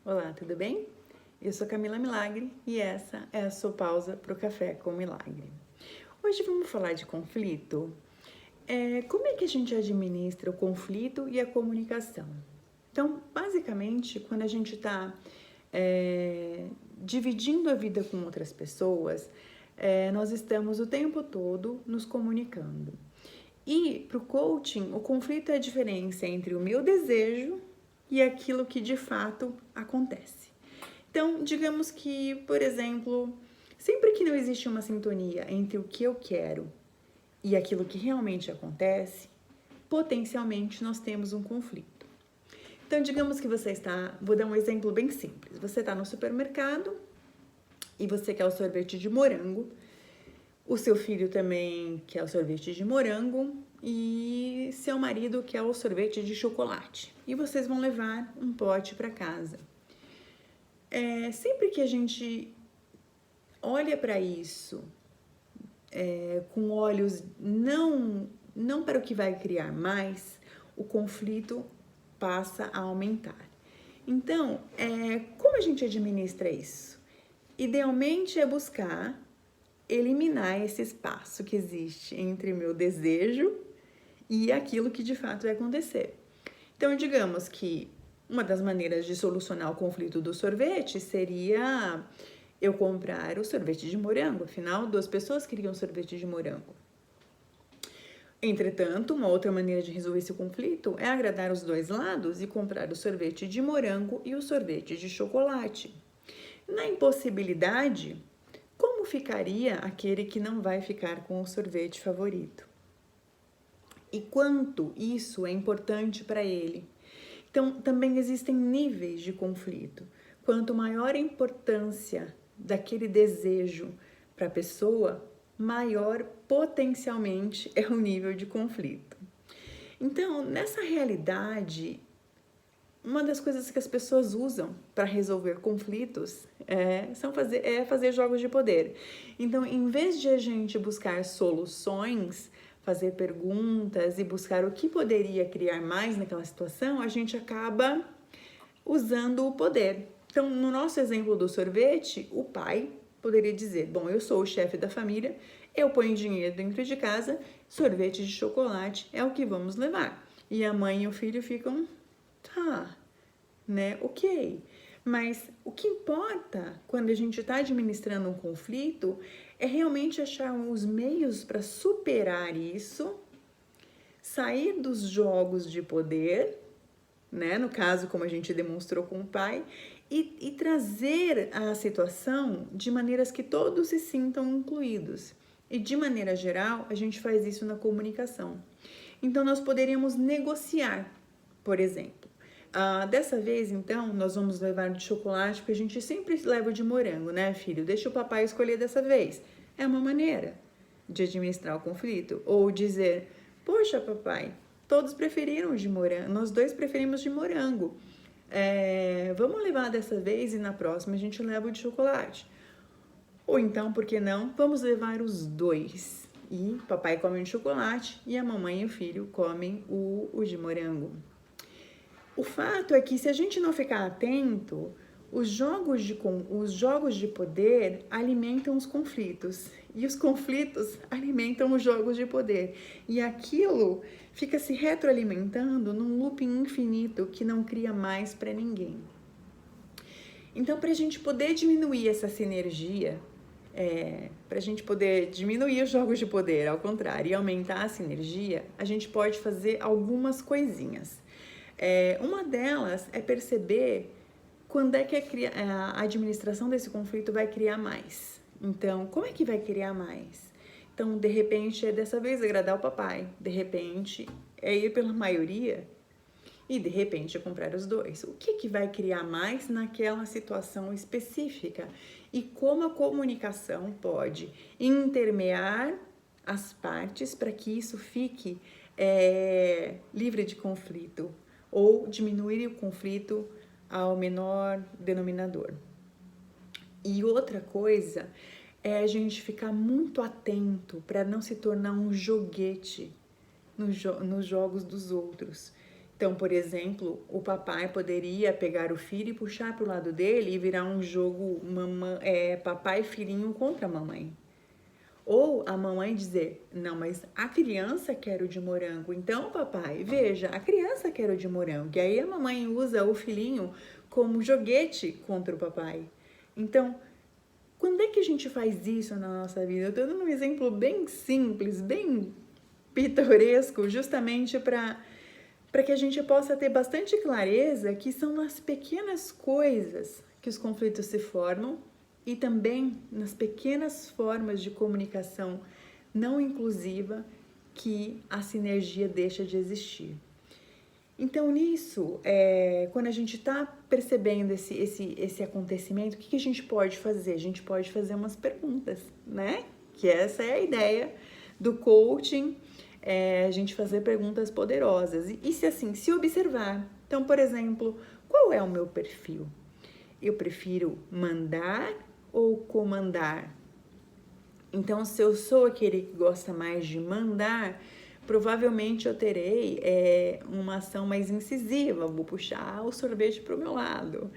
Olá, tudo bem? Eu sou Camila Milagre e essa é a sua pausa para o Café com Milagre. Hoje vamos falar de conflito. Como é que a gente administra o conflito e a comunicação? Então, basicamente, quando a gente está dividindo a vida com outras pessoas, nós estamos o tempo todo nos comunicando. E para o coaching, o conflito é a diferença entre o meu desejo e aquilo que de fato acontece. Então, digamos que, por exemplo, sempre que não existe uma sintonia entre o que eu quero e aquilo que realmente acontece, potencialmente nós temos um conflito. Então, digamos que você está, vou dar um exemplo bem simples. Você está no supermercado e você quer o sorvete de morango, o seu filho também quer o sorvete de morango e seu marido quer o sorvete de chocolate. E vocês vão levar um pote para casa. Sempre que a gente olha para isso com olhos não para o que vai criar mais, o conflito passa a aumentar. Então, como a gente administra isso? Idealmente é buscar eliminar esse espaço que existe entre o meu desejo e aquilo que de fato vai acontecer. Então, digamos que uma das maneiras de solucionar o conflito do sorvete seria eu comprar o sorvete de morango, afinal, 2 pessoas queriam sorvete de morango. Entretanto, uma outra maneira de resolver esse conflito é agradar os 2 lados e comprar o sorvete de morango e o sorvete de chocolate. Na impossibilidade, como ficaria aquele que não vai ficar com o sorvete favorito? E quanto isso é importante para ele? Então, também existem níveis de conflito. Quanto maior a importância daquele desejo para a pessoa, maior potencialmente é o nível de conflito. Então, nessa realidade, uma das coisas que as pessoas usam para resolver conflitos é fazer jogos de poder. Então, em vez de a gente buscar soluções, fazer perguntas e buscar o que poderia criar mais naquela situação, a gente acaba usando o poder. Então, no nosso exemplo do sorvete, o pai poderia dizer: bom, eu sou o chefe da família, eu ponho dinheiro dentro de casa, sorvete de chocolate é o que vamos levar. E a mãe e o filho ficam: tá, né? Ok. Mas o que importa quando a gente está administrando um conflito é realmente achar os meios para superar isso, sair dos jogos de poder, né? No caso, como a gente demonstrou com o pai, e trazer a situação de maneiras que todos se sintam incluídos. E de maneira geral, a gente faz isso na comunicação. Então, nós poderíamos negociar, por exemplo. Dessa vez, então, nós vamos levar de chocolate, porque a gente sempre leva de morango, né, filho? Deixa o papai escolher dessa vez. É uma maneira de administrar o conflito. Ou dizer: poxa, papai, todos preferiram de morango, nós 2 preferimos de morango. Vamos levar dessa vez e na próxima a gente leva o de chocolate. Ou então, por que não, vamos levar os 2. E papai come o de chocolate e a mamãe e o filho comem o de morango. O fato é que se a gente não ficar atento, os jogos de poder alimentam os conflitos e os conflitos alimentam os jogos de poder. E aquilo fica se retroalimentando num looping infinito que não cria mais para ninguém. Então, para a gente poder diminuir essa sinergia, para a gente poder diminuir os jogos de poder, ao contrário, e aumentar a sinergia, a gente pode fazer algumas coisinhas. Uma delas é perceber quando é que a administração desse conflito vai criar mais. Então, como é que vai criar mais? Então, de repente, dessa vez agradar o papai, de repente, ir pela maioria e, de repente, comprar os 2. O que vai criar mais naquela situação específica? E como a comunicação pode intermear as partes para que isso fique livre de conflito ou diminuir o conflito ao menor denominador. E outra coisa é a gente ficar muito atento para não se tornar um joguete nos jogos dos outros. Então, por exemplo, o papai poderia pegar o filho e puxar para o lado dele e virar um jogo papai e filhinho contra a mamãe. Ou a mamãe dizer, não, mas a criança quer o de morango. Então, papai, veja, a criança quer o de morango. E aí a mamãe usa o filhinho como joguete contra o papai. Então, quando é que a gente faz isso na nossa vida? Eu estou dando um exemplo bem simples, bem pitoresco, justamente para que a gente possa ter bastante clareza que são nas pequenas coisas que os conflitos se formam e também nas pequenas formas de comunicação não inclusiva que a sinergia deixa de existir. Então, nisso, quando a gente está percebendo esse acontecimento, o que a gente pode fazer? A gente pode fazer umas perguntas, né? Que essa é a ideia do coaching, a gente fazer perguntas poderosas. E se observar. Então, por exemplo, qual é o meu perfil? Eu prefiro mandar ou comandar? Então, se eu sou aquele que gosta mais de mandar, provavelmente eu terei uma ação mais incisiva, vou puxar o sorvete para o meu lado.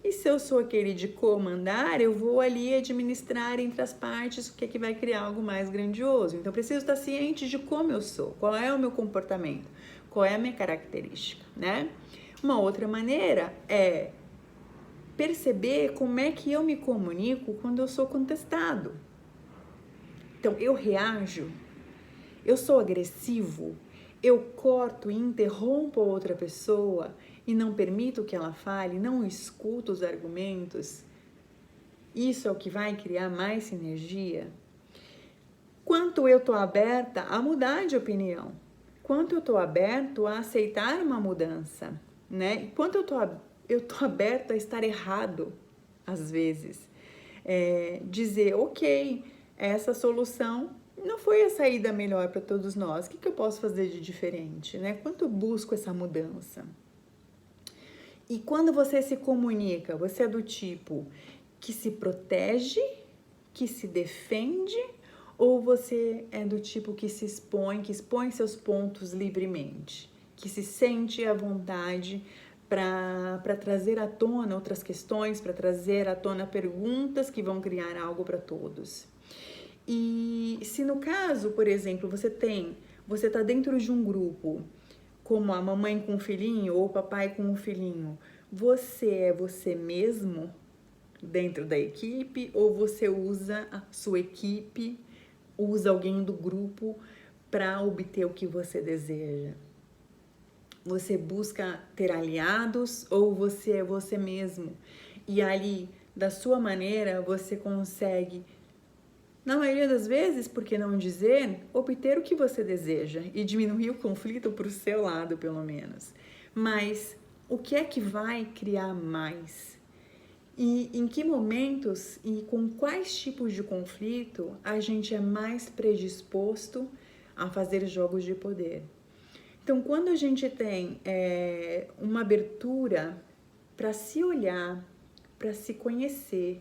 E se eu sou aquele de comandar, eu vou ali administrar entre as partes o que é que vai criar algo mais grandioso. Então, eu preciso estar ciente de como eu sou, qual é o meu comportamento, qual é a minha característica, né? Uma outra maneira é perceber como é que eu me comunico quando eu sou contestado. Então, eu reajo, eu sou agressivo, eu corto e interrompo a outra pessoa e não permito que ela fale, não escuto os argumentos. Isso é o que vai criar mais sinergia? Quanto eu estou aberta a mudar de opinião? Quanto eu estou aberto a aceitar uma mudança? Né? Quanto eu tô aberto a estar errado, às vezes? Dizer, ok, essa solução não foi a saída melhor para todos nós. O que eu posso fazer de diferente, né? Quanto eu busco essa mudança? E quando você se comunica, você é do tipo que se protege, que se defende, ou você é do tipo que expõe seus pontos livremente, que se sente à vontade para trazer à tona outras questões, para trazer à tona perguntas que vão criar algo para todos? E se no caso, por exemplo, você está dentro de um grupo, como a mamãe com o filhinho ou o papai com o filhinho, você é você mesmo dentro da equipe ou você usa a sua equipe, usa alguém do grupo para obter o que você deseja? Você busca ter aliados ou você é você mesmo? E ali, da sua maneira, você consegue, na maioria das vezes, por que não dizer, obter o que você deseja e diminuir o conflito para o seu lado, pelo menos. Mas o que é que vai criar mais? E em que momentos e com quais tipos de conflito a gente é mais predisposto a fazer jogos de poder? Então, quando a gente tem uma abertura para se olhar, para se conhecer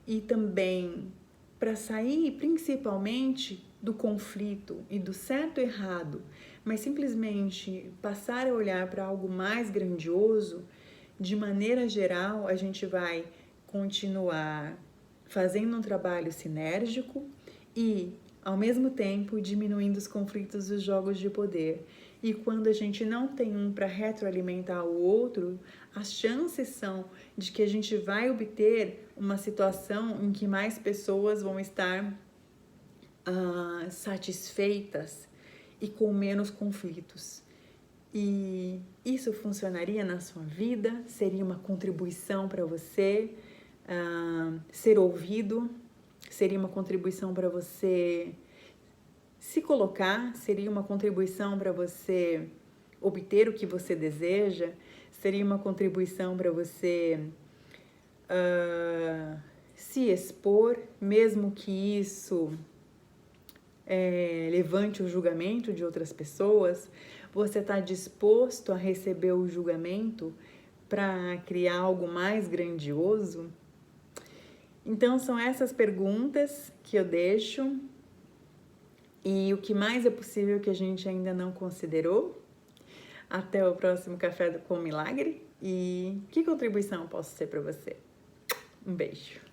e também para sair principalmente do conflito e do certo e errado, mas simplesmente passar a olhar para algo mais grandioso, de maneira geral, a gente vai continuar fazendo um trabalho sinérgico e, ao mesmo tempo, diminuindo os conflitos dos jogos de poder. E quando a gente não tem um para retroalimentar o outro, as chances são de que a gente vai obter uma situação em que mais pessoas vão estar satisfeitas e com menos conflitos. E isso funcionaria na sua vida? Seria uma contribuição para você ser ouvido? Seria uma contribuição para você se colocar? Seria uma contribuição para você obter o que você deseja? Seria uma contribuição para você se expor, mesmo que isso levante o julgamento de outras pessoas? Você está disposto a receber o julgamento para criar algo mais grandioso? Então, são essas perguntas que eu deixo. E o que mais é possível que a gente ainda não considerou? Até o próximo Café com Milagre e que contribuição eu posso ser para você? Um beijo!